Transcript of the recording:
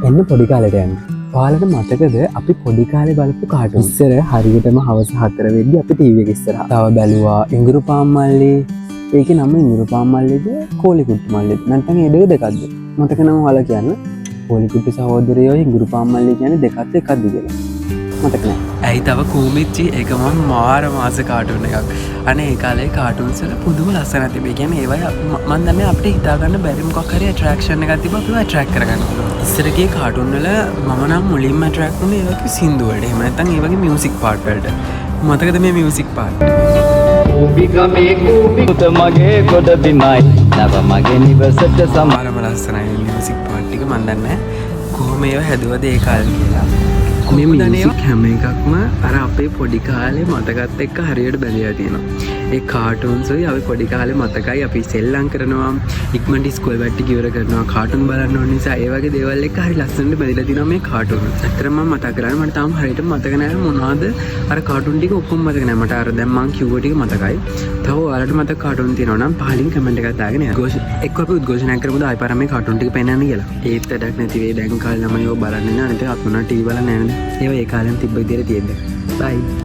එන්න පොඩි කාලෙට යන්න. ඔයාලට මතකද අපි පොඩි කාලේ බලපු කාටුන්? ඉස්සර හරියටම හවස 4 වෙද්දි අපි ටීවී එක ඉස්සරහා තව බැලුවා ඉඟුරු පාම්මල්ලි. ඒකේ නම ඉඟුරු පාම්මල්ලිද කෝලි කුට්ටු මල්ලිද? නැත්නම් ඒ දෙකක්ද? මතක නම් ඔයාලා කියන්න. කෝලි කුට්ටු සහෝදරයෝ ඉඟුරු පාම්මල්ලි කියන්නේ දෙකත් එකක්ද කියලා. මතක නැහැ. ඇයි තව කූමිච්චි ඒක මම මාර මාස කාටුන් එකක්. අනේ ඒ කාලේ කාටුන්ස් වල පුදුම ලස්සනක් තිබේ. ඒ කියන්නේ ඒවයි මම දන්නේ අපිට හිතා ගන්න බැරි මොකක් හරි ඇට්‍රැක්ෂන් එකක් තිබ්බ අපිව ඇට්‍රැක්ට් කරගන්න පුළුවන්. ඉස්සර ගියේ කාටුන් වල මම නම් මුලින්ම ඇට්‍රැක්ට් වුණේ ඒ වගේ සින්දු වලට. එහෙම නැත්නම් ඒ වගේ මියුසික් පාර්ට් වලට. මතකද මේ මියුසික් පාර්ට්? කූබිකමේ කූබිකුත මගේ ගොඩ බිමයි නව මගේ නිවසට සමාරම ලස්සනයි මියුසික් පාර්ට් ටික. මම දන්නේ කොහොම ඒවා හැදුවද ඒ කාලේ කියලා. මේ මියුසික් හැම එකක්ම අර අපේ පොඩි කාලේ මතකත් එක්ක හරියට බැඳලා තියෙනවා. ඒ කාටුන්ස් ඔය අපි පොඩි කාලේ මතකයි. අපි සෙල්ලම් කරනවා, ඉක්මනට ස්කූල් වැට්ටි කිවර කරනවා, කාටුන් බලන්න ඕන නිසා ඒ වගේ දේවල් එක්ක හරි ලස්සනට බැඳලා තියෙනවා මේ කාටුන්. ඇත්තටම මම මතක කරන්නේ මට තාම හරියට මතක නැහැ මොනවද අර කාටුන් ටික ඔක්කොම මතක නැහැ. මට අර දැන් මං කිව්ව ටික මතකයි. තව ඔයාලට මතක කාටුන් තියෙනවා නම් පහලින් කමෙන්ට් එකක් දාගෙන යන්න. එක්ක අපි උද්ඝෝෂණයක් කරමුද ආයි පාර මේ කාටුන් ටික පෙන්නන්න කියලා. ඒත් වැඩක් නැති වෙයි. දැන් කාලේ ළමයි ඔය බලන්නේ නැහැ. අනිත් අපුණා ටීවී බලන්නේ නැහැ නේද? ඒවා ඒ කාලෙන් තිබ්බ විදිහට තියෙද්දි. බයි.